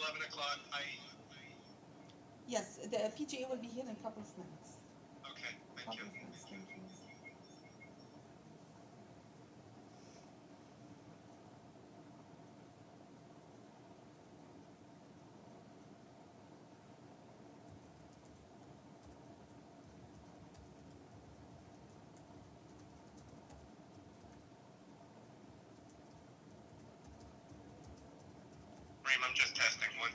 11 o'clock. Yes, the PGA will be here in a couple of minutes. Okay, thank Couple you. of minutes, thank you. Reem, I'm just testing one.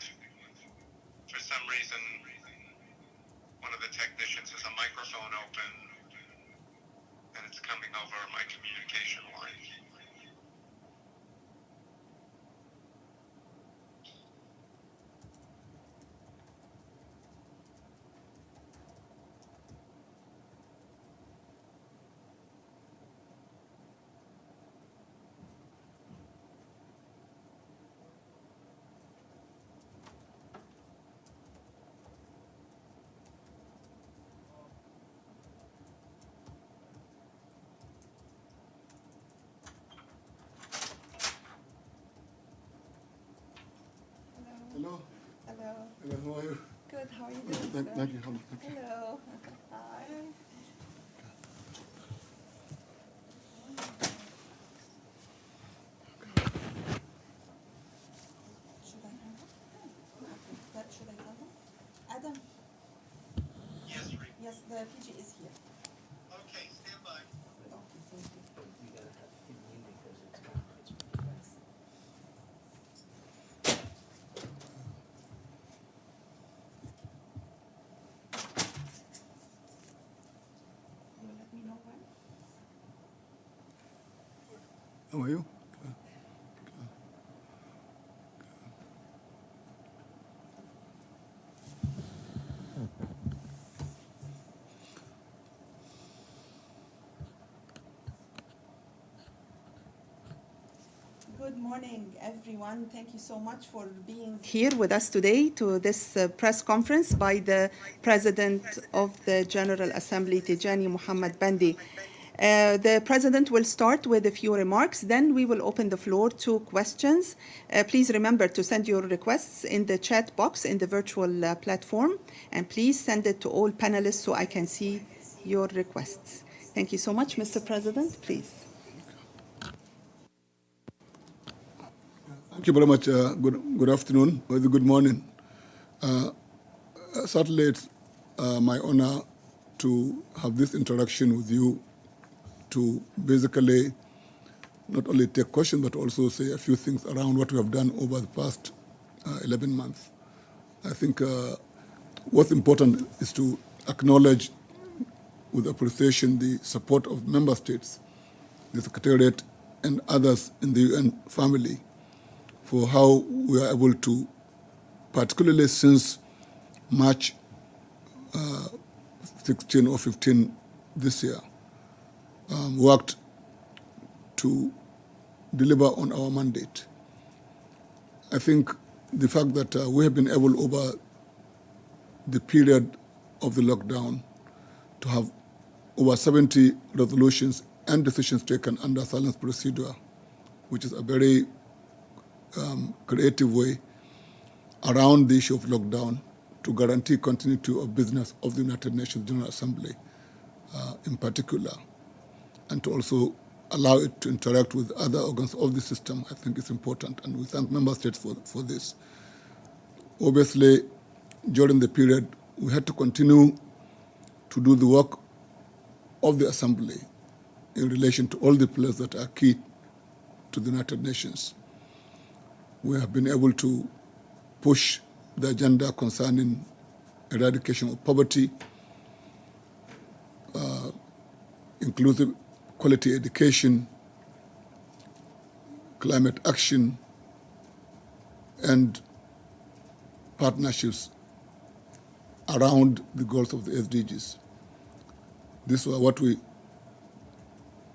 For some reason, one of the technicians has a microphone open, and it's coming over my communication line. Hello. Hello. Hello. Hello, how are you? Good, how are you doing, Thank sir? you. Thank you. Hello. Hi. Should I have it? Should I have it? Adam, Yes, Reem. yes, the PG is here. Okay, stand by. Okay, thank you. You gotta have it in because it's conference. You will let me know when? How are you? Good morning, everyone. Thank you so much for being here with us today to this press conference by the President of the General Assembly, Tijjani Muhammad-Bande. The President will start with a few remarks, then we will open the floor to questions. Please remember to send your requests in the chat box in the virtual platform, and please send it to all panelists so I can see your requests. Thank you so much, Mr. President. Please. Thank you very much. Good afternoon or good morning. Certainly, it's my honor to have this interaction with you to basically not only take questions but also say a few things around what we have done over the past 11 months. I think what's important is to acknowledge with appreciation the support of member states, the Secretariat, and others in the UN family for how we are able to, particularly since March 16 or 15 this year, worked to deliver on our mandate. I think the fact that we have been able over the period of the lockdown to have over 70 resolutions and decisions taken under silence procedure, which is a very creative way around the issue of lockdown to guarantee continuity of business of the United Nations General Assembly in particular, and to also allow it to interact with other organs of the system, I think is important, and we thank member states for this. Obviously, during the period, we had to continue to do the work of the Assembly in relation to all the pillars that are key to the United Nations. We have been able to push the agenda concerning eradication of poverty, inclusive quality education, climate action, and partnerships around the goals of the SDGs. This was what we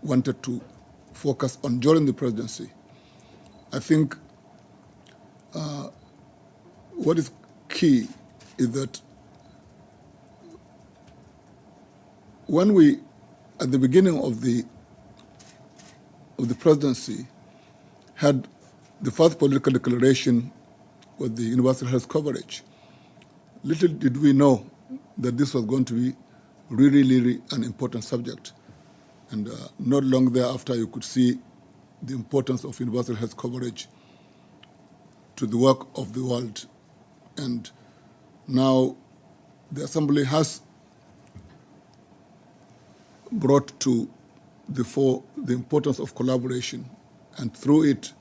wanted to focus on during the presidency. I think what is key is that when we, at the beginning of the presidency, had the first political declaration with the universal health coverage. Little did we know that this was going to be really, really an important subject. And not long thereafter, you could see the importance of universal health coverage to the work of the world. And now the Assembly has brought to the fore the importance of collaboration, and through it,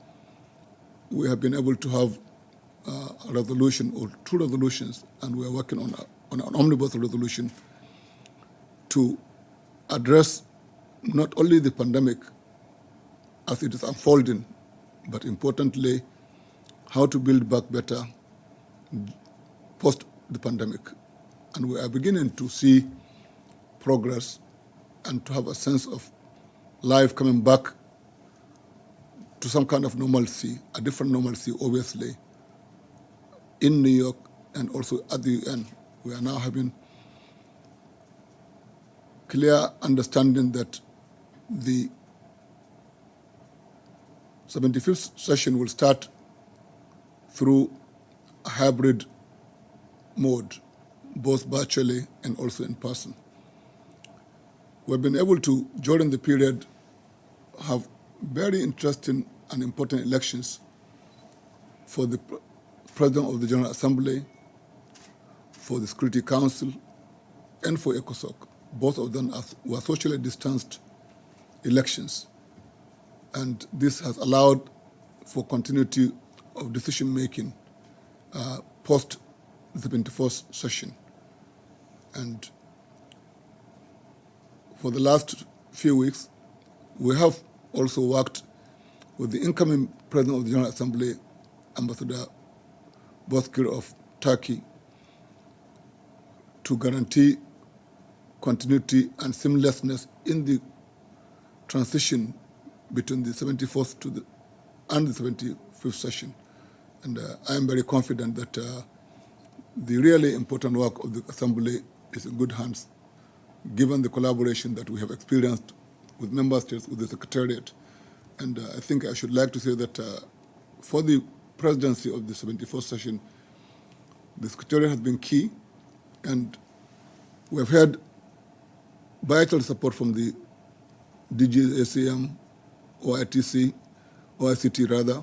we have been able to have a resolution or two resolutions, and we are working on an omnibus resolution to address not only the pandemic as it is unfolding, but importantly, how to build back better post the pandemic. And we are beginning to see progress and to have a sense of life coming back to some kind of normalcy, a different normalcy, obviously, in New York and also at the UN. We are now having clear understanding that the 75th session will start through a hybrid mode, both virtually and also in person. We've been able to, during the period, have very interesting and important elections for the President of the General Assembly, for the Security Council, and for ECOSOC. Both of them were socially distanced elections. And this has allowed for continuity of decision-making post the 24th session. And for the last few weeks, we have also worked with the incoming President of the General Assembly, Ambassador Bozkır of Turkey, to guarantee continuity and seamlessness in the transition between the 74th and the 75th session. And I am very confident that the really important work of the Assembly is in good hands, given the collaboration that we have experienced with member states, with the Secretariat. And I think I should like to say that for the presidency of the 74th session, the Secretariat has been key, and we have had vital support from the DGACM, OITC, OICT rather,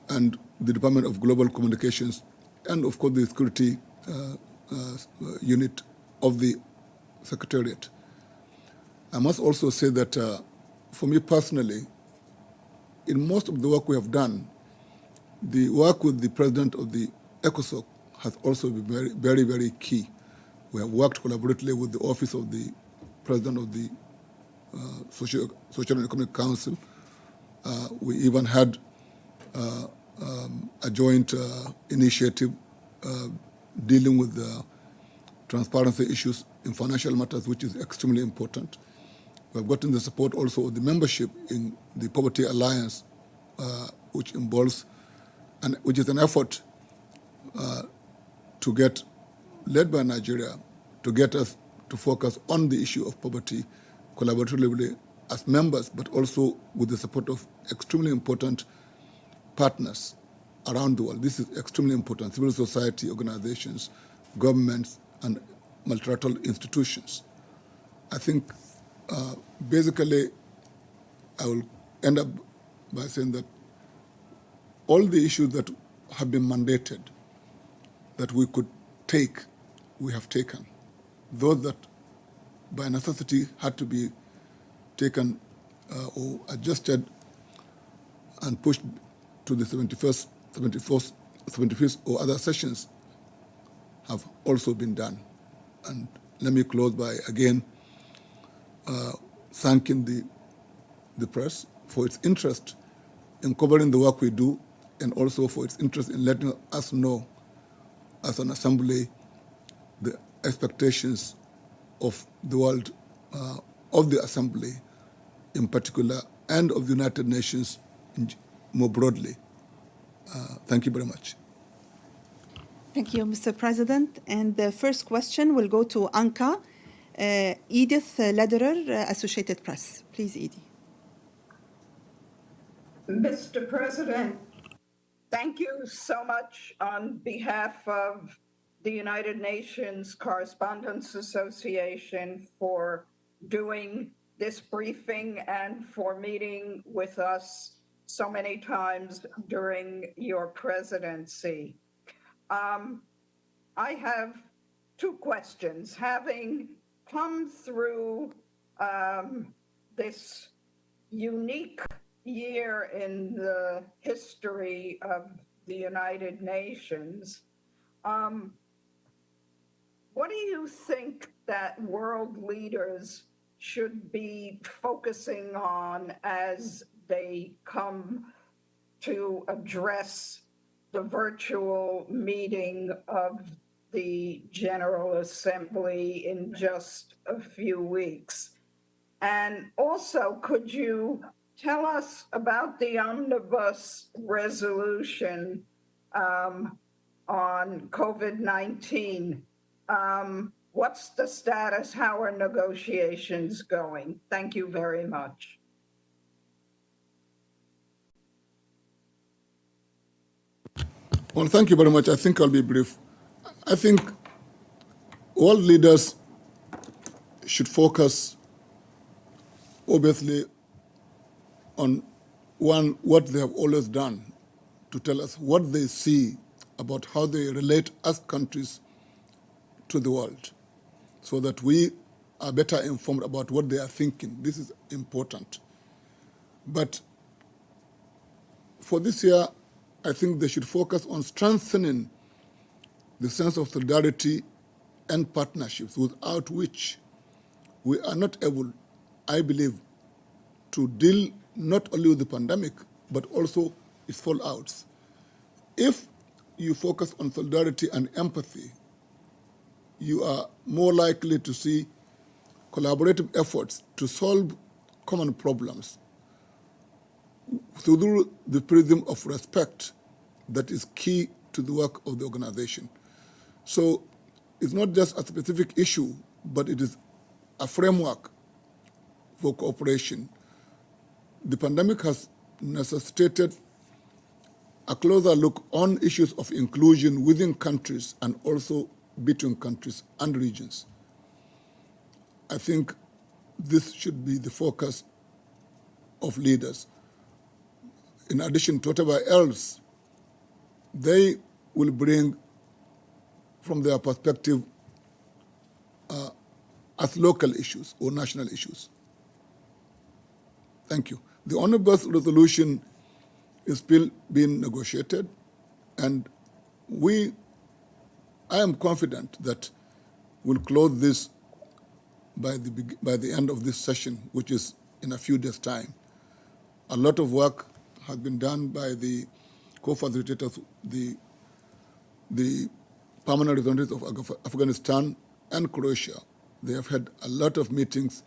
and the Department of Global Communications, and of course the security unit of the Secretariat. I must also say that for me personally, in most of the work we have done, the work with the President of the ECOSOC has also been very, very, very key. We have worked collaboratively with the Office of the President of the Social and Economic Council. We even had a joint initiative dealing with transparency issues in financial matters, which is extremely important. We have gotten the support also of the membership in the Poverty Alliance, which involves, and which is an effort to get, led by Nigeria, to get us to focus on the issue of poverty collaboratively as members, but also with the support of extremely important partners around the world. This is extremely important: civil society organizations, governments, and multilateral institutions. I think basically I will end up by saying that all the issues that have been mandated that we could take, we have taken. Those that by necessity had to be taken or adjusted and pushed to the 71st, 74th, 75th or other sessions have also been done. And let me close by again thanking the press for its interest in covering the work we do, and also for its interest in letting us know as an assembly the expectations of the world, of the assembly in particular, and of the United Nations more broadly. Thank you very much. Thank you, Mr. President. And the first question will go to Anka, Edith Lederer, Associated Press. Please, Edie. Mr. President, Thank you so much on behalf of the United Nations Correspondents Association for doing this briefing and for meeting with us so many times during your presidency. I have two questions. Having come through this unique year in the history of the United Nations, what do you think that world leaders should be focusing on as they come to address the virtual meeting of the General Assembly in just a few weeks? And also, could you tell us about the omnibus resolution on COVID-19? What's the status? How are negotiations going? Thank you very much. Well, thank you very much. I think I'll be brief. I think all leaders should focus, obviously, on one, what they have always done, to tell us what they see about how they relate as countries to the world, so that we are better informed about what they are thinking. This is important. But for this year, I think they should focus on strengthening the sense of solidarity and partnerships, without which we are not able, I believe, to deal not only with the pandemic, but also its fallouts. If you focus on solidarity and empathy, you are more likely to see collaborative efforts to solve common problems through the prism of respect that is key to the work of the organization. So it's not just a specific issue, but it is a framework for cooperation. The pandemic has necessitated a closer look on issues of inclusion within countries and also between countries and regions. I think this should be the focus of leaders. In addition to whatever else they will bring from their perspective as local issues or national issues. Thank you. The omnibus resolution is still being negotiated, and I am confident that we'll close this by the end of this session, which is in a few days' time. A lot of work has been done by the co-facilitators, the permanent representatives of Afghanistan and Croatia. They have had a lot of meetings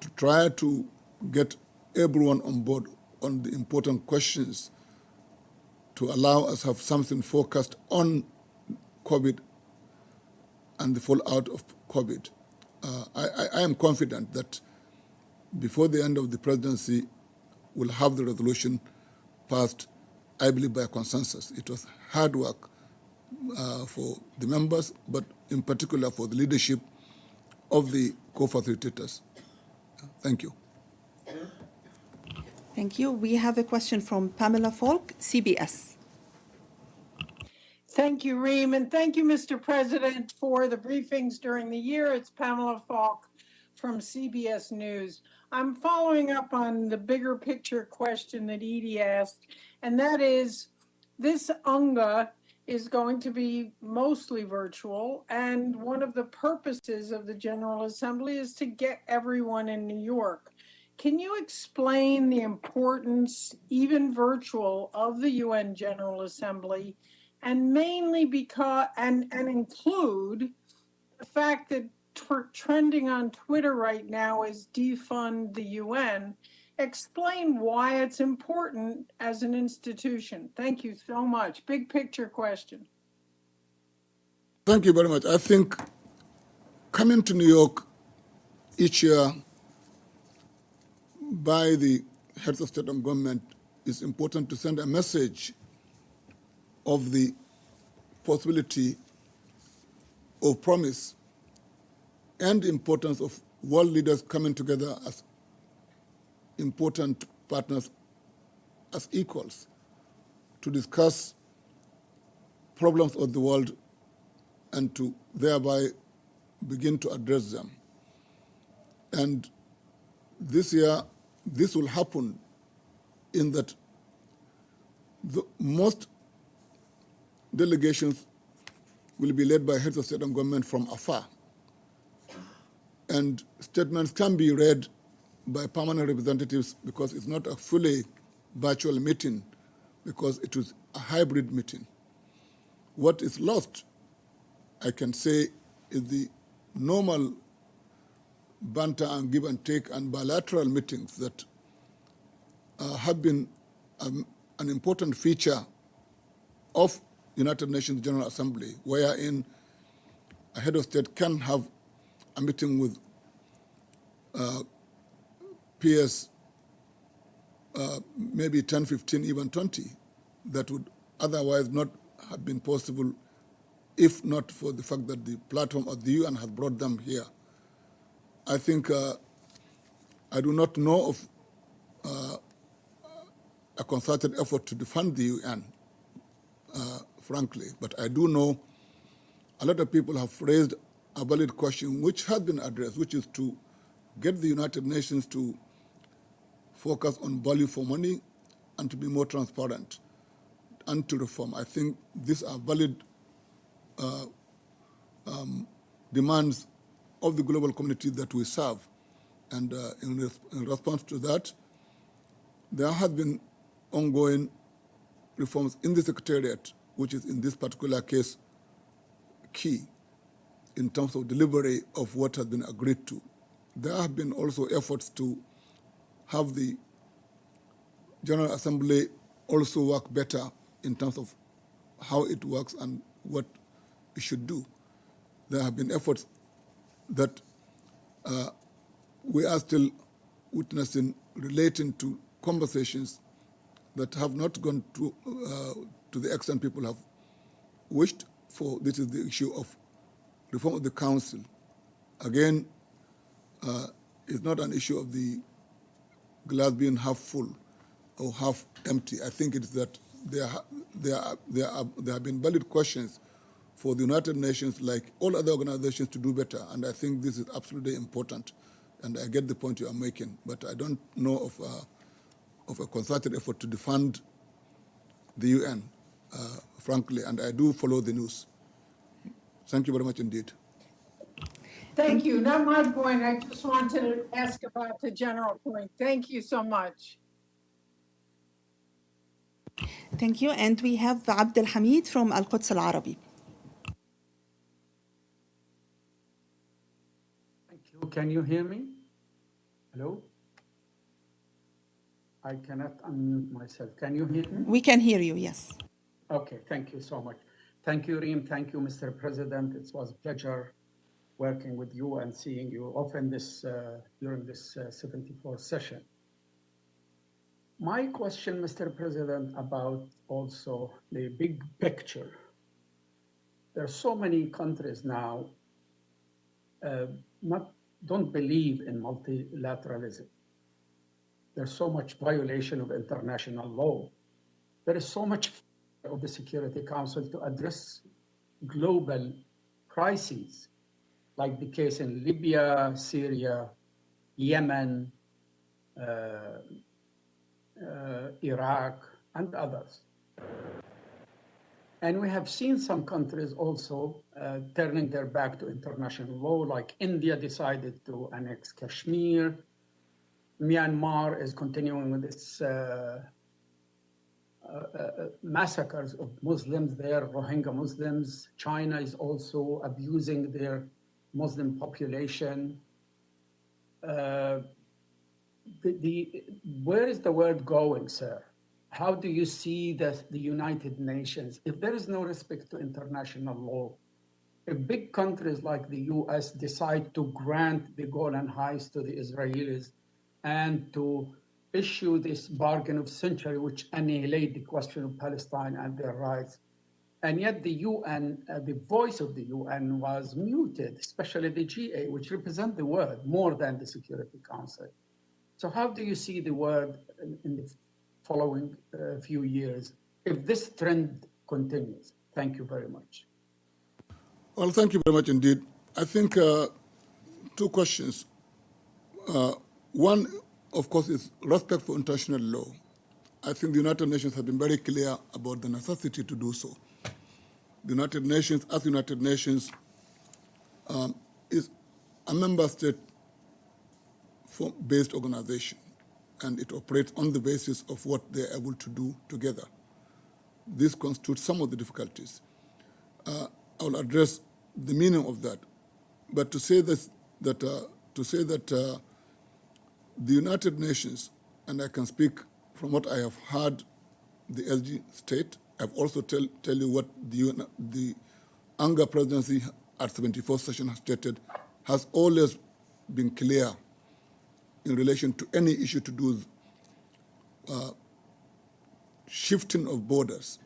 to try to get everyone on board on the important questions to allow us to have something focused on COVID and the fallout of COVID. I am confident that before the end of the presidency, we'll have the resolution passed, I believe, by consensus. It was hard work for the members, but in particular for the leadership of the co-facilitators. Thank you. Thank you. We have a question from Pamela Falk, CBS. Thank you, Reem, and thank you, Mr. President, for the briefings during the year. It's Pamela Falk from CBS News. I'm following up on the bigger picture question that Edie asked, and that is, this UNGA is going to be mostly virtual, and one of the purposes of the General Assembly is to get everyone in New York. Can you explain the importance, even virtual, of the UN General Assembly, and mainly because, and include the fact that trending on Twitter right now is defund the UN? Explain why it's important as an institution. Thank you so much. Big picture question. Thank you very much. I think coming to New York each year by the heads of state and government is important to send a message of the possibility of promise and importance of world leaders coming together as important partners, as equals, to discuss problems of the world and to thereby begin to address them. And this year, this will happen in that most delegations will be led by heads of state and government from afar. And statements can be read by permanent representatives because it's not a fully virtual meeting, because it was a hybrid meeting. What is lost, I can say, is the normal banter and give and take and bilateral meetings that have been an important feature of United Nations General Assembly, wherein a head of state can have a meeting with peers, maybe 10, 15, even 20, that would otherwise not have been possible if not for the fact that the platform of the UN has brought them here. I think I do not know of a concerted effort to defund the UN, frankly, but I do know a lot of people have raised a valid question which has been addressed, which is to get the United Nations to focus on value for money and to be more transparent and to reform. I think these are valid demands of the global community that we serve. And in response to that, there have been ongoing reforms in the Secretariat, which is in this particular case key in terms of delivery of what has been agreed to. There have been also efforts to have the General Assembly also work better in terms of how it works and what it should do. There have been efforts that we are still witnessing relating to conversations that have not gone to the extent people have wished for. This is the issue of reform of the council. Again, it's not an issue of the glass being half full or half empty. I think it's that there have been valid questions for the United Nations, like all other organizations, to do better. And I think this is absolutely important. And I get the point you are making, but I don't know of a concerted effort to defund the UN, frankly, and I do follow the news. Thank you very much indeed. Thank you. Not my point. I just wanted to ask about the general point. Thank you so much. Thank you. And we have Abd al-Hamid from Al-Quds Al-Arabi. Thank you. Can you hear me? Hello? I cannot unmute myself. Can you hear me? We can hear you, yes. Okay, thank you so much. Thank you, Reem. Thank you, Mr. President. It was a pleasure working with you and seeing you often during this 74th session. My question, Mr. President, about also the big picture. There are so many countries now don't believe in multilateralism. There's so much violation of international law. There is so much of the Security Council to address global crises, like the case in Libya, Syria, Yemen, Iraq, and others. And we have seen some countries also turning their back to international law, like India decided to annex Kashmir. Myanmar is continuing with its massacres of Muslims there, Rohingya Muslims. China is also abusing their Muslim population. Where is the world going, sir? How do you see the United Nations? If there is no respect to international law, if big countries like the US decide to grant the Golan Heights to the Israelis and to issue this bargain of century, which annihilate the question of Palestine and their rights, And yet the UN, the voice of the UN was muted, especially the GA, which represent the world more than the Security Council. So how do you see the world in the following few years if this trend continues? Thank you very much. Well, thank you very much indeed. I think two questions. One, of course, is respect for international law. I think the United Nations have been very clear about the necessity to do so. The United Nations, as United Nations, is a member state-based organization, and it operates on the basis of what they're able to do together. This constitutes some of the difficulties. I'll address the meaning of that, but to say that the United Nations, and I can speak from what I have heard the SG state, I've also tell you what the UNGA presidency at 74th session has stated, has always been clear in relation to any issue to do with shifting of borders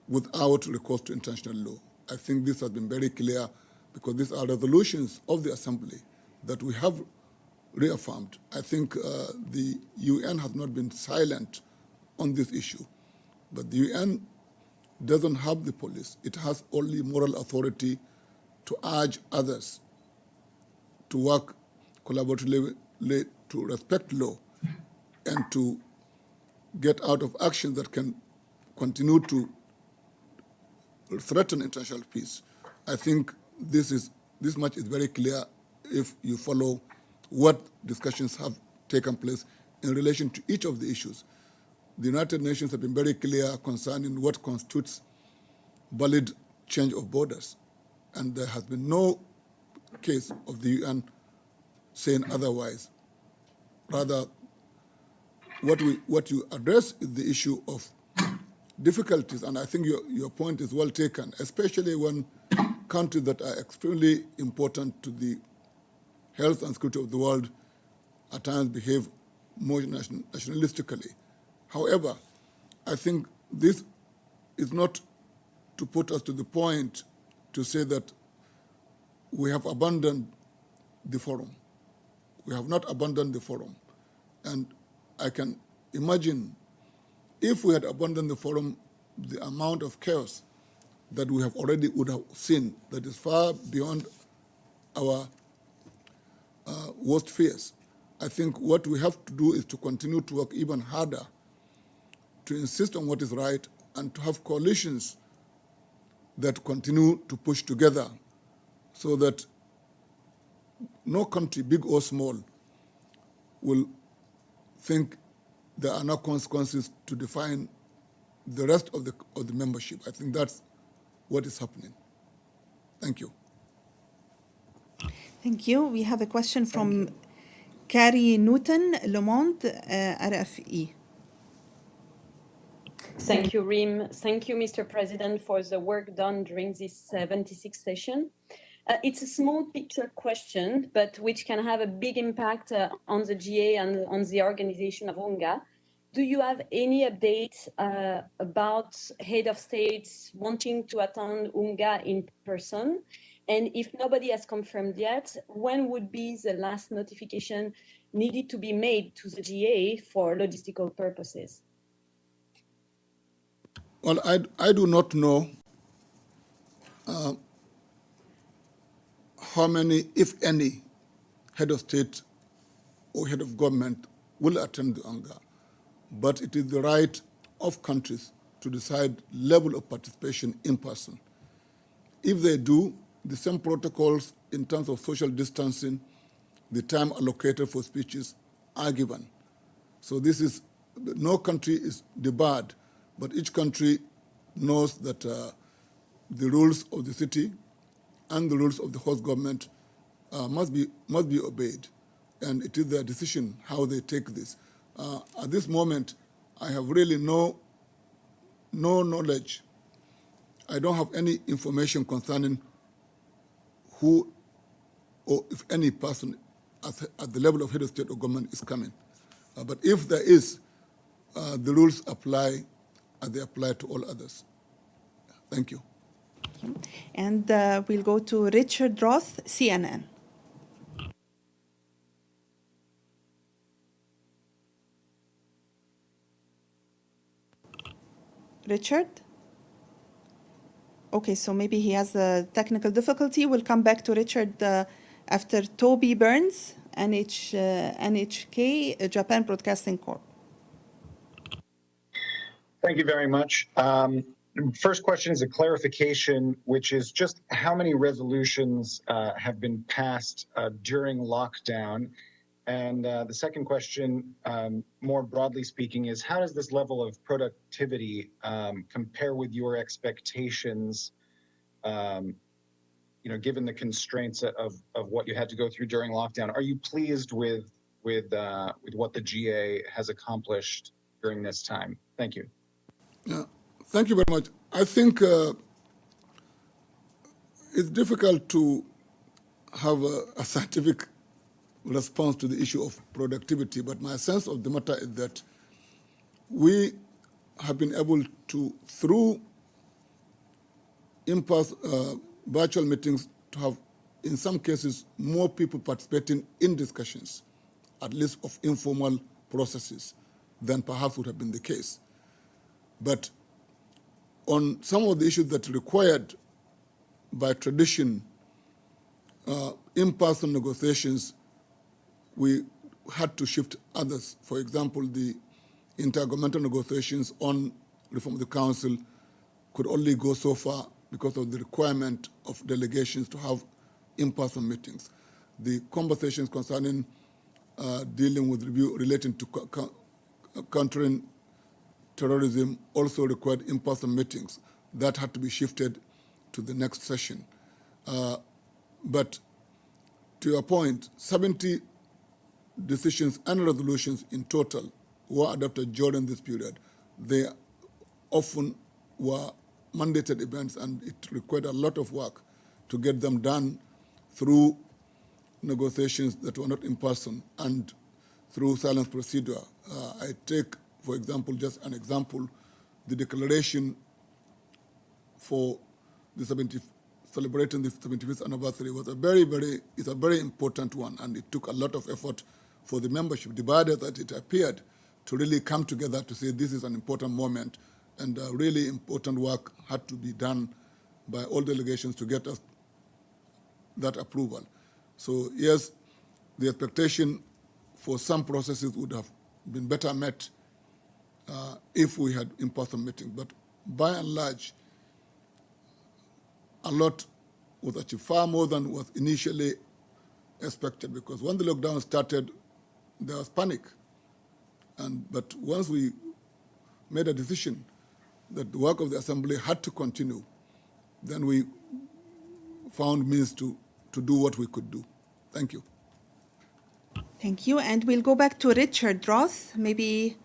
without recourse to international law. I think this has been very clear because these are resolutions of the Assembly that we have reaffirmed. I think the UN has not been silent on this issue, but the UN doesn't have the police. It has only moral authority to urge others to work collaboratively to respect law and to get out of action that can continue to threaten international peace. I think this much is very clear if you follow what discussions have taken place in relation to each of the issues. The United Nations have been very clear concerning what constitutes valid change of borders, and there has been no case of the UN saying otherwise. Rather, what you address is the issue of difficulties, and I think your point is well taken, especially when countries that are extremely important to the health and security of the world at times behave more nationalistically. However, I think this is not to put us to the point to say that we have abandoned the forum. We have not abandoned the forum. And I can imagine if we had abandoned the forum, the amount of chaos that we have already would have seen that is far beyond our worst fears. I think what we have to do is to continue to work even harder to insist on what is right and to have coalitions that continue to push together so that no country, big or small, will think there are no consequences to define the rest of the membership. I think that's what is happening. Thank you. Thank you. We have a question from Carrie Newton, Le Monde, RFE. Thank you, Rim. Thank you, Mr. President, for the work done during this 76th session. It's a small picture question, but which can have a big impact on the GA and on the organization of UNGA. Do you have any updates about head of states wanting to attend UNGA in person? And if nobody has confirmed yet, when would be the last notification needed to be made to the GA for logistical purposes? Well, I do not know how many, if any, head of state or head of government will attend the UNGA, but it is the right of countries to decide level of participation in person. If they do, the same protocols in terms of social distancing, the time allocated for speeches are given. So this is, no country is debarred, but each country knows that the rules of the city and the rules of the host government must be obeyed, and it is their decision how they take this. At this moment, I have really no knowledge. I don't have any information concerning who or if any person at the level of head of state or government is coming. But if there is, the rules apply as they apply to all others. Thank you. And we'll go to Richard Roth, CNN. Richard? Okay, so maybe he has a technical difficulty. We'll come back to Richard after Toby Burns, NHK, Japan Broadcasting Corp. Thank you very much. First question is a clarification, which is just how many resolutions have been passed during lockdown? And the second question, more broadly speaking, is how does this level of productivity compare with your expectations, given the constraints of what you had to go through during lockdown? Are you pleased with what the GA has accomplished during this time? Thank you. Yeah, thank you very much. I think it's difficult to have a scientific response to the issue of productivity, but my sense of the matter is that we have been able to, through virtual meetings, to have, in some cases, more people participating in discussions, at least of informal processes, than perhaps would have been the case. But on some of the issues that required, by tradition, in-person negotiations, we had to shift others. For example, the intergovernmental negotiations on reform of the council could only go so far because of the requirement of delegations to have in-person meetings. The conversations concerning dealing with review relating to countering terrorism also required in-person meetings. That had to be shifted to the next session. But to your point, 70 decisions and resolutions in total were adopted during this period. They often were mandated events, and it required a lot of work to get them done through negotiations that were not in person and through silence procedure. I take, for example, just an example, the declaration for the celebrating the 75th anniversary was is a very important one, and it took a lot of effort for the membership, divided that it appeared, to really come together to say this is an important moment, and really important work had to be done by all delegations to get us that approval. So yes, the expectation for some processes would have been better met if we had in-person meetings, but by and large, a lot was achieved, far more than was initially expected, because when the lockdown started, there was panic. But once we made a decision that the work of the Assembly had to continue, then we found means to do what we could do. Thank you. Thank you. And we'll go back to Richard Roth. Maybe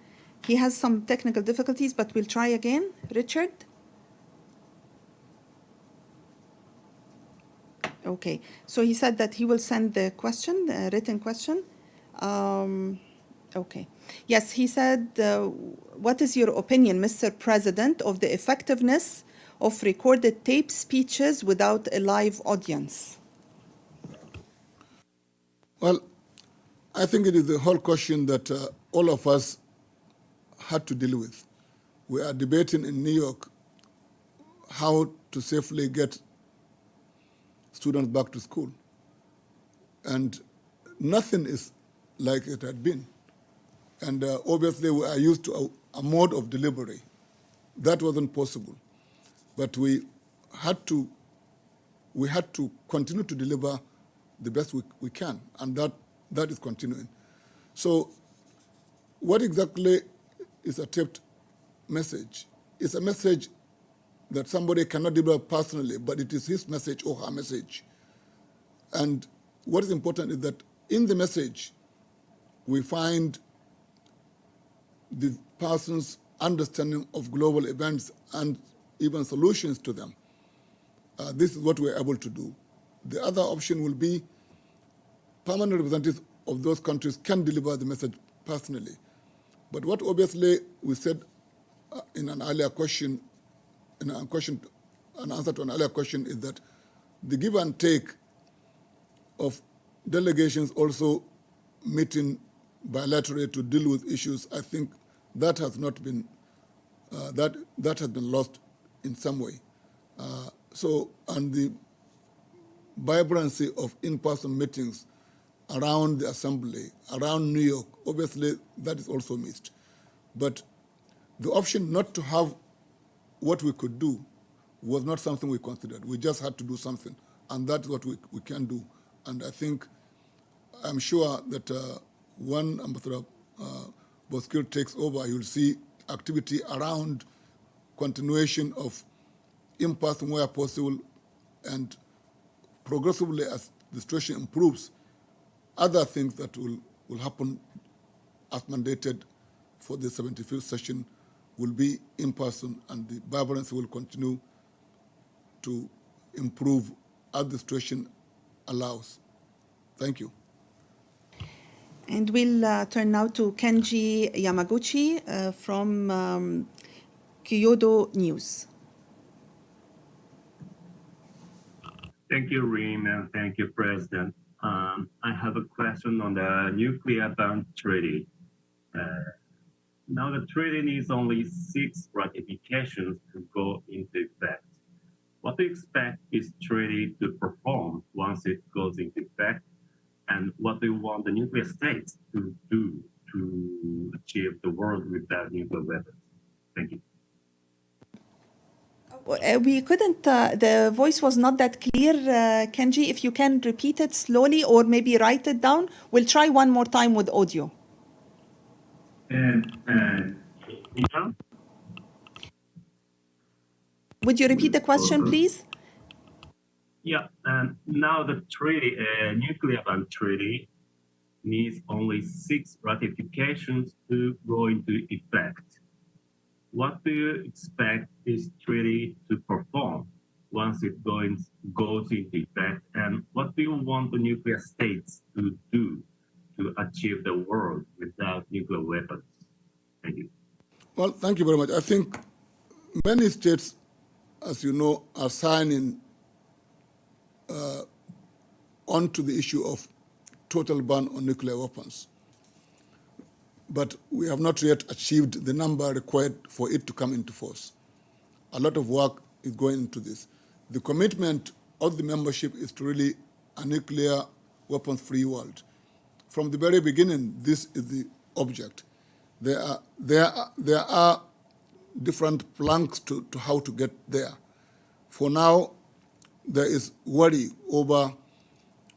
he has some technical difficulties, but we'll try again. Richard? Okay. So he said that he will send the question, the written question. Okay. Yes, he said, what is your opinion, Mr. President, of the effectiveness of recorded tape speeches without a live audience? Well, I think it is the whole question that all of us had to deal with. We are debating in New York how to safely get students back to school. And nothing is like it had been. And obviously we are used to a mode of delivery. That wasn't possible. But we had to continue to deliver the best we can, and that is continuing. So what exactly is a taped message? It's a message that somebody cannot deliver personally, but it is his message or her message. And what is important is that in the message, we find the person's understanding of global events and even solutions to them. This is what we're able to do. The other option will be permanent representatives of those countries can deliver the message personally. But what obviously we said in an earlier question, in a question an answer to an earlier question is that the give and take of delegations also meeting bilaterally to deal with issues, I think that has not been, that has been lost in some way. And the vibrancy of in-person meetings around the assembly, around New York, obviously that is also missed. But the option not to have what we could do was not something we considered. We just had to do something, and that's what we can do. And I think, I'm sure that when Ambassador Boskir takes over, you'll see activity around continuation of in-person where possible, and progressively as the situation improves, other things that will happen as mandated for the 75th session will be in person, and the vibrancy will continue to improve as the situation allows. Thank you. And we'll turn now to Kenji Yamaguchi from Kyodo News. Thank you, Reem, and thank you, President. I have a question on the nuclear ban treaty. Now the treaty needs only 6 ratifications to go into effect. What do you expect this treaty to perform once it goes into effect? And what do you want the nuclear states to do to achieve the world without nuclear weapons? Thank you. We couldn't, the voice was not that clear, Kenji. If you can repeat it slowly or maybe write it down, we'll try one more time with audio. Yeah. Would you repeat the question, please? Yeah, and now the treaty, nuclear ban treaty, needs only 6 ratifications to go into effect. What do you expect this treaty to perform once it goes into effect? And what do you want the nuclear states to do to achieve the world without nuclear weapons? Thank you. Well, thank you very much. I think many states, as you know, are signing onto the issue of total ban on nuclear weapons. But we have not yet achieved the number required for it to come into force. A lot of work is going into this. The commitment of the membership is to really a nuclear weapons-free world. From the very beginning, this is the object. There are different planks to how to get there. For now, there is worry over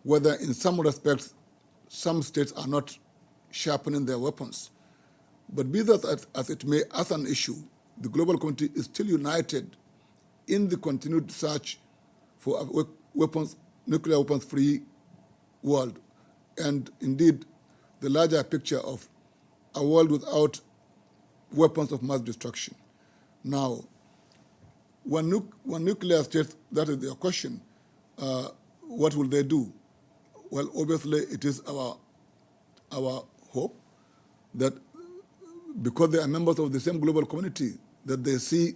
whether in some respects some states are not sharpening their weapons. But be that as it may, as an issue, the global community is still united in the continued search for a nuclear weapons-free world, and indeed the larger picture of a world without weapons of mass destruction. Now, when nuclear states, that is their question, what will they do? Well, obviously it is our hope that because they are members of the same global community, that they see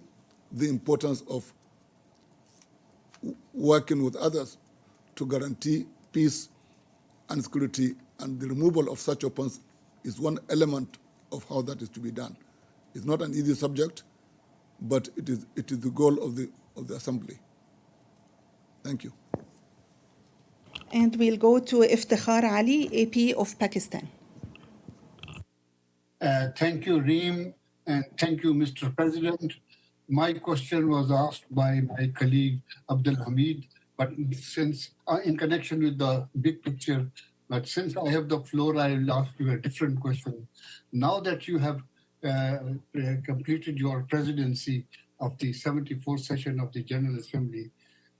the importance of working with others to guarantee peace and security, and the removal of such weapons is one element of how that is to be done. It's not an easy subject, but it is the goal of the Assembly. Thank you. And we'll go to Iftikhar Ali, AP of Pakistan. Thank you, Reem, and thank you, Mr. President. My question was asked by my colleague Abdul Hamid, but since in connection with the big picture, but since I have the floor, I will ask you a different question. Now that you have completed your presidency of the 74th session of the General Assembly,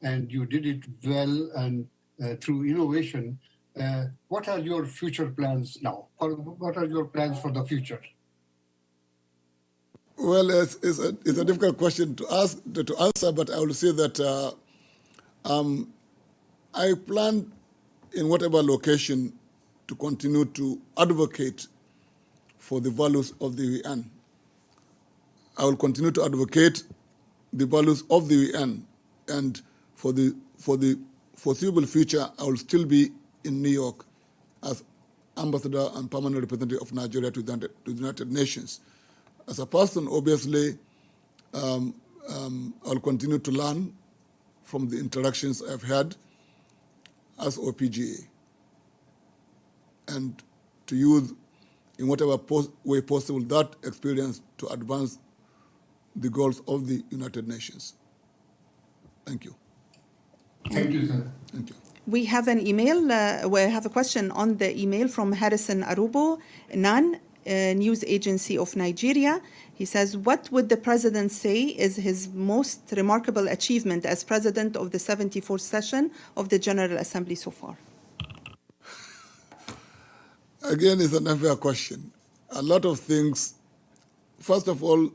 and you did it well and through innovation, what are your future plans now? What are your plans for the future? Well, it's a difficult question to answer, but I will say that I plan in whatever location to continue to advocate for the values of the UN. I will continue to advocate the values of the UN And for the foreseeable future, I will still be in New York as ambassador and permanent representative of Nigeria to the United Nations. As a person, obviously, I'll continue to learn from the interactions I've had as OPGA and to use in whatever way possible that experience to advance the goals of the United Nations. Thank you. Thank you, sir. Thank you. We have an email. We have a question on the email from Harrison Arubo, NAN, news agency of Nigeria. He says, what would the president say is his most remarkable achievement as president of the 74th session of the General Assembly so far? Again, it's an unfair question. A lot of things. First of all,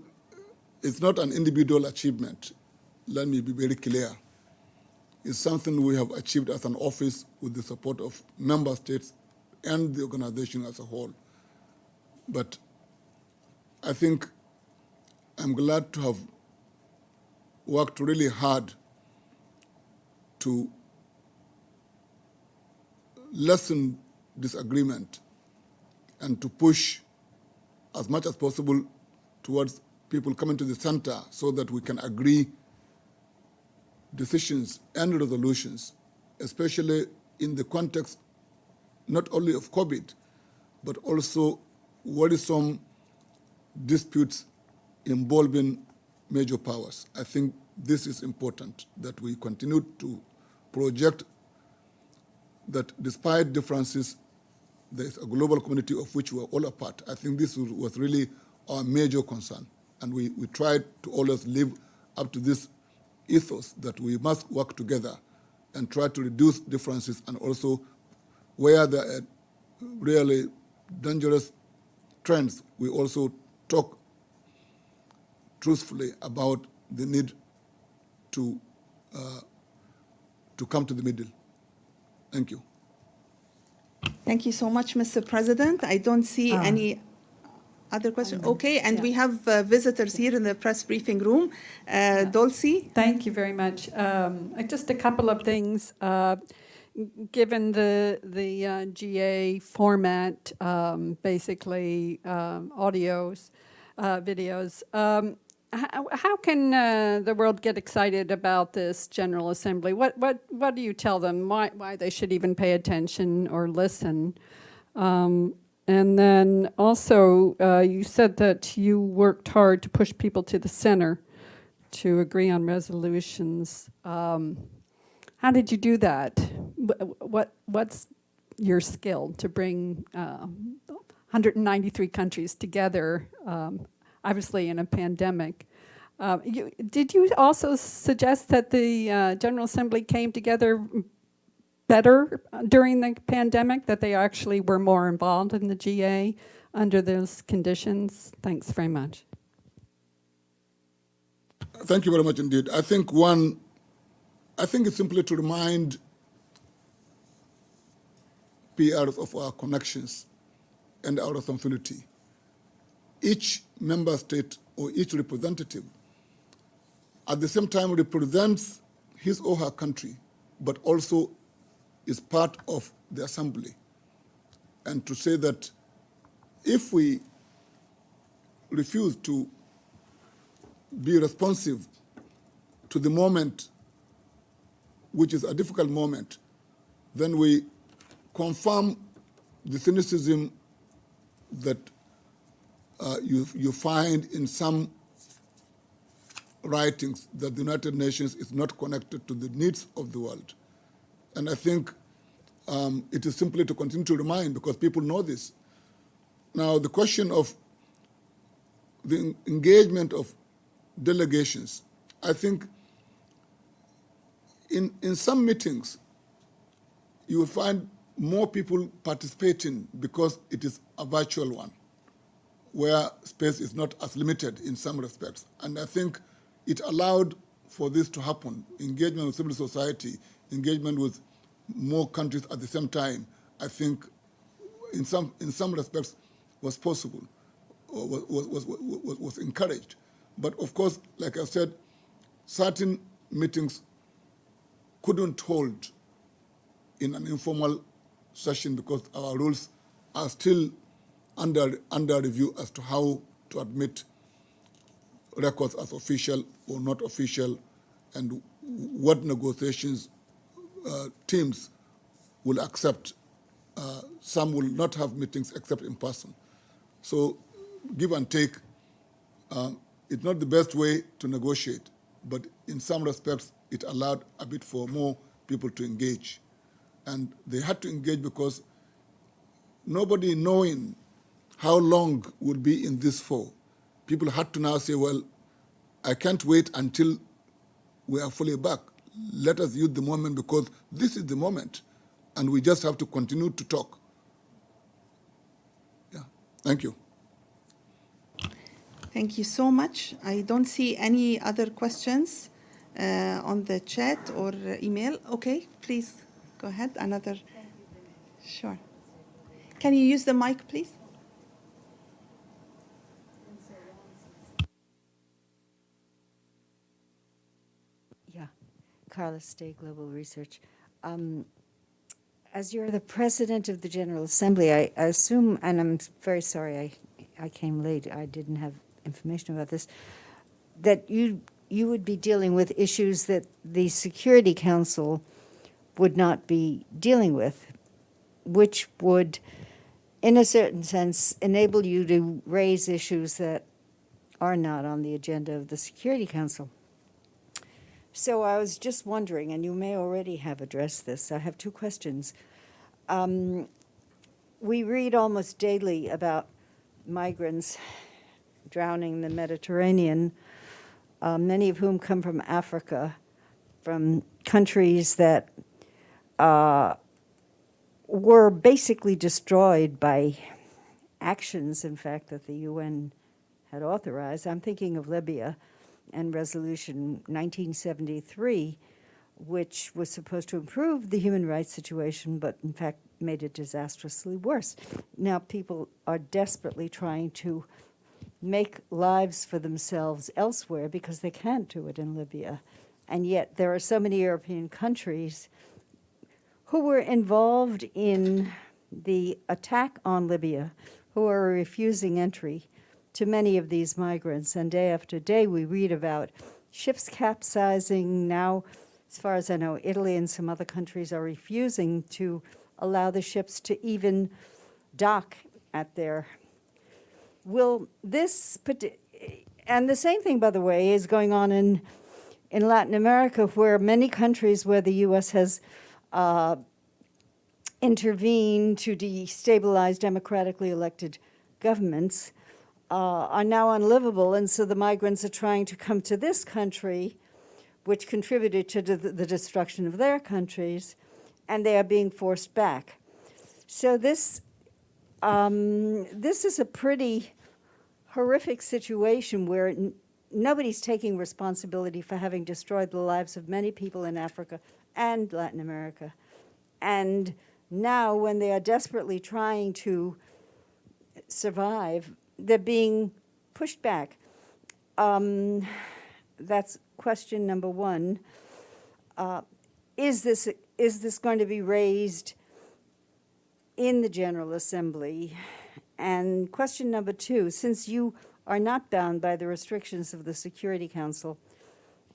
it's not an individual achievement. Let me be very clear. It's something we have achieved as an office with the support of member states and the organization as a whole. But I think I'm glad to have worked really hard to lessen disagreement and to push as much as possible towards people coming to the center so that we can agree decisions and resolutions, especially in the context not only of COVID, but also worrisome disputes involving major powers. I think this is important, that we continue to project that despite differences, there is a global community of which we are all a part. I think this was really our major concern. And we tried to always live up to this ethos that we must work together and try to reduce differences, and also where there are really dangerous trends, we also talk truthfully about the need to come to the middle. Thank you. Thank you so much, Mr. President. I don't see any other questions. Okay, and we have visitors here in the press briefing room. Dulcie. Thank you very much. Just a couple of things. Given the GA format, basically audios, videos, how can the world get excited about this General Assembly? What do you tell them? Why they should even pay attention or listen? And then also, you said that you worked hard to push people to the center to agree on resolutions. How did you do that? What's your skill to bring 193 countries together, obviously in a pandemic? Did you also suggest that the General Assembly came together better during the pandemic, that they actually were more involved in the GA under those conditions? Thanks very much. Thank you very much indeed. I think it's simply to remind PRs of our connections and our responsibility. Each member state or each representative at the same time represents his or her country, but also is part of the assembly. And to say that if we refuse to be responsive to the moment, which is a difficult moment, then we confirm the cynicism that you find in some writings, that the United Nations is not connected to the needs of the world. And I think it is simply to continue to remind, because people know this. Now, the question of the engagement of delegations, I think in some meetings, you will find more people participating because it is a virtual one, where space is not as limited in some respects. And I think it allowed for this to happen, engagement with civil society, engagement with more countries at the same time, I think in some respects was possible, or was encouraged. But of course, like I said, certain meetings couldn't hold in an informal session because our rules are still under review as to how to admit records as official or not official, and what negotiations teams will accept. Some will not have meetings except in person. So give and take, it's not the best way to negotiate, but in some respects, it allowed a bit for more people to engage. And they had to engage because nobody knowing how long we'll be in this for, people had to now say, well, I can't wait until we are fully back. Let us use the moment because this is the moment, and we just have to continue to talk. Yeah, thank you. Thank you so much. I don't see any other questions on the chat or email. Okay, please go ahead. Another. Sure. Can you use the mic, please? Yeah, Carla Stay, Global Research. As you're the president of the General Assembly, I assume, and I'm very sorry I came late, I didn't have information about this, that you would be dealing with issues that the Security Council would not be dealing with, which would, in a certain sense, enable you to raise issues that are not on the agenda of the Security Council. So I was just wondering, and you may already have addressed this, I have two questions. We read almost daily about migrants drowning in the Mediterranean, many of whom come from Africa, from countries that were basically destroyed by actions, in fact, that the UN had authorized. I'm thinking of Libya and Resolution 1973, which was supposed to improve the human rights situation, but in fact made it disastrously worse. Now people are desperately trying to make lives for themselves elsewhere because they can't do it in Libya. And yet there are so many European countries who were involved in the attack on Libya, who are refusing entry to many of these migrants. And day after day, we read about ships capsizing. Now, as far as I know, Italy and some other countries are refusing to allow the ships to even dock at their. Will this, and the same thing, by the way, is going on in Latin America, where many countries where the U.S. has intervened to destabilize democratically elected governments are now unlivable, and so the migrants are trying to come to this country, which contributed to the destruction of their countries, and they are being forced back. So this is a pretty horrific situation where nobody's taking responsibility for having destroyed the lives of many people in Africa and Latin America. And now, when they are desperately trying to survive, they're being pushed back. That's question number one. Is this going to be raised in the General Assembly? And question number two, since you are not bound by the restrictions of the Security Council,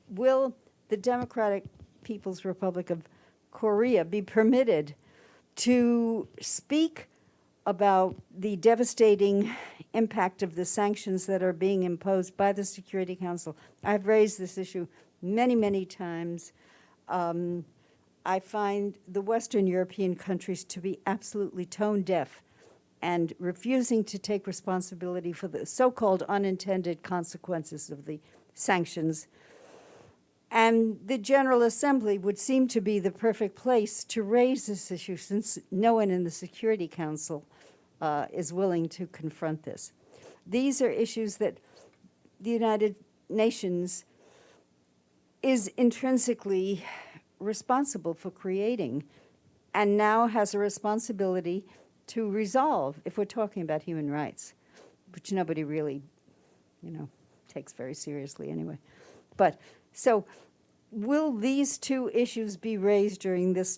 will the Democratic People's Republic of Korea be permitted to speak about the devastating impact of the sanctions that are being imposed by the Security Council? I've raised this issue many, many times. I find the Western European countries to be absolutely tone deaf and refusing to take responsibility for the so-called unintended consequences of the sanctions. And the General Assembly would seem to be the perfect place to raise this issue, since no one in the Security Council is willing to confront this. These are issues that the United Nations is intrinsically responsible for creating, and now has a responsibility to resolve, if we're talking about human rights, which nobody really, takes very seriously anyway. But so will these two issues be raised during this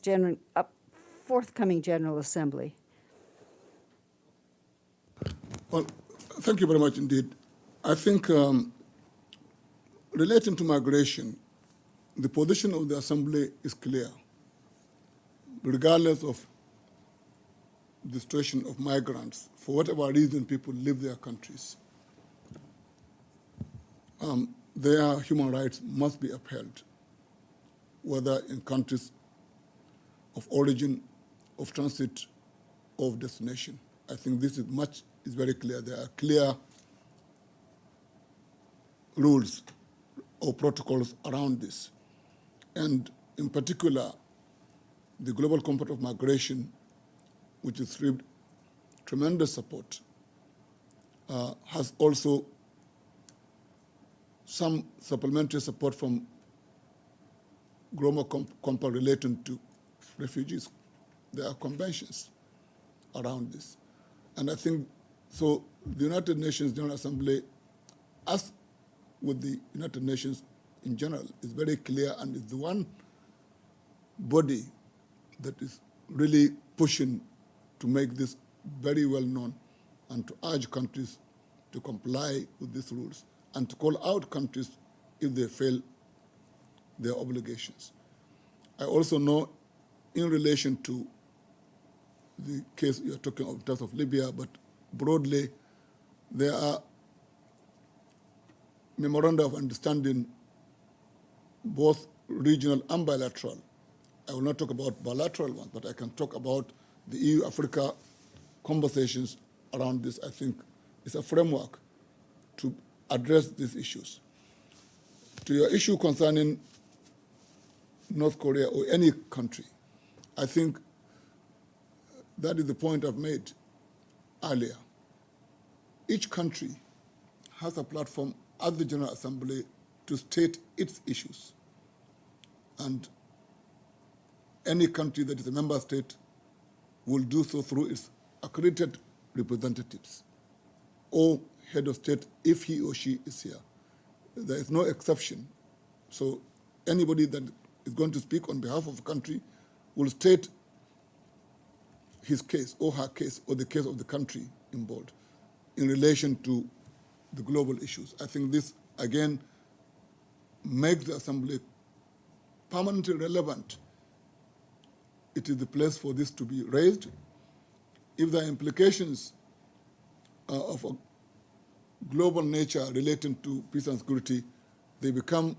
forthcoming General Assembly? Well, thank you very much indeed. I think relating to migration, the position of the Assembly is clear. Regardless of the situation of migrants, for whatever reason people leave their countries, their human rights must be upheld, whether in countries of origin, of transit, or of destination. I think this is very clear. There are clear rules or protocols around this. And in particular, the Global Compact of Migration, which has received tremendous support, has also some supplementary support from Global Compact relating to refugees. There are conventions around this. And I think, so the United Nations General Assembly, as with the United Nations in general, is very clear and is the one body that is really pushing to make this very well known and to urge countries to comply with these rules and to call out countries if they fail their obligations. I also know in relation to the case you're talking of in terms of Libya, but broadly, there are memoranda of understanding, both regional and bilateral. I will not talk about bilateral ones, but I can talk about the EU-Africa conversations around this. I think it's a framework to address these issues. To your issue concerning North Korea or any country, I think that is the point I've made earlier. Each country has a platform at the General Assembly to state its issues. And any country that is a member state will do so through its accredited representatives or head of state if he or she is here. There is no exception. So anybody that is going to speak on behalf of a country will state his case or her case or the case of the country involved in relation to the global issues. I think this, again, makes the Assembly permanently relevant. It is the place for this to be raised. If there are implications of a global nature relating to peace and security, they become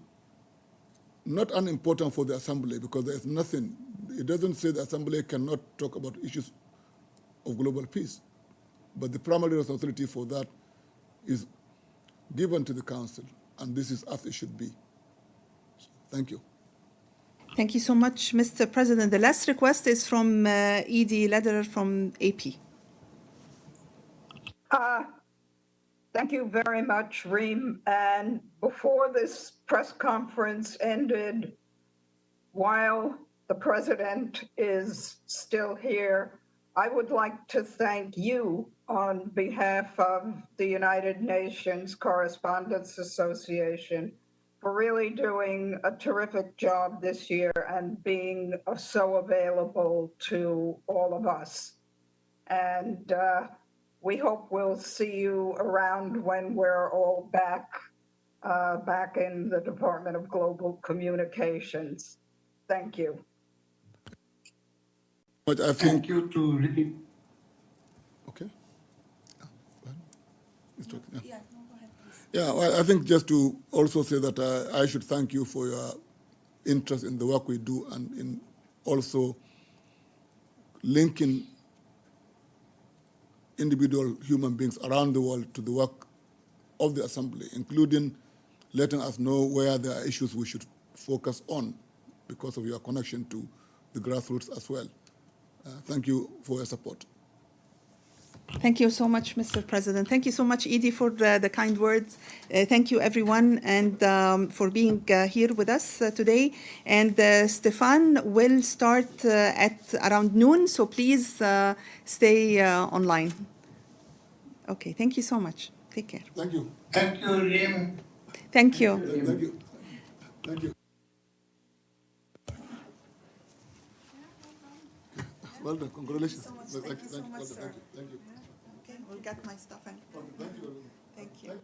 not unimportant for the Assembly because there is nothing, it doesn't say the Assembly cannot talk about issues of global peace, but the primary responsibility for that is given to the Council, and this is as it should be. So, thank you. Thank you so much, Mr. President. The last request is from Edie Lederer from AP. Thank you very much, Reem. And before this press conference ended, while the President is still here, I would like to thank you on behalf of the United Nations Correspondents Association for really doing a terrific job this year and being so available to all of us. And we hope we'll see you around when we're all back in the Department of Global Communications. Thank you. But I think, Thank you to Ricky. okay. Yeah, well, I think just to also say that I should thank you for your interest in the work we do and in also linking individual human beings around the world to the work of the Assembly, including letting us know where there are issues we should focus on because of your connection to the grassroots as well. Thank you for your support. Thank you so much, Mr. President. Thank you so much, Edie, for the kind words. Thank you, everyone, and for being here with us today. And Stefan will start at around noon, so please stay online. Okay, thank you so much. Take care. Thank you. Thank you, Reem. Thank you. Thank you. Thank you. Well done. Congratulations. Thank you so much. Thank Thank you so much, well done. sir. Thank you. Okay, we'll get my stuff in. Thank you. Thank you.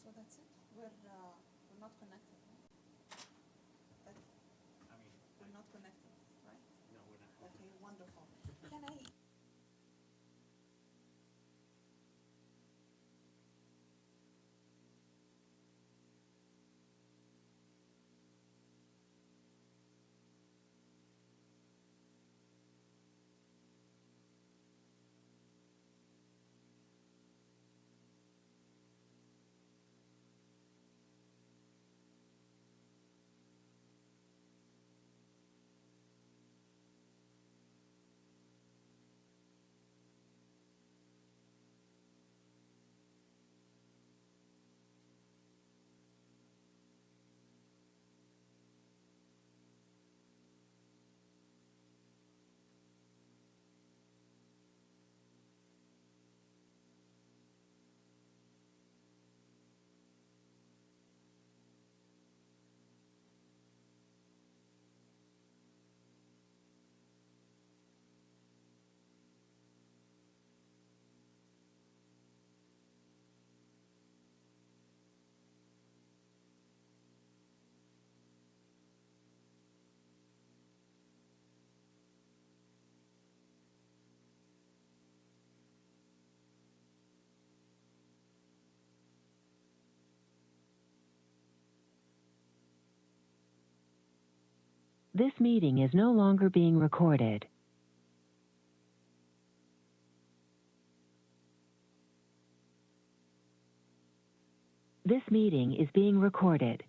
So that's it. We're not connected. Right? We're not connected, right? No, we're not. Okay, wonderful. Can I? This meeting is no longer being recorded. This meeting is being recorded.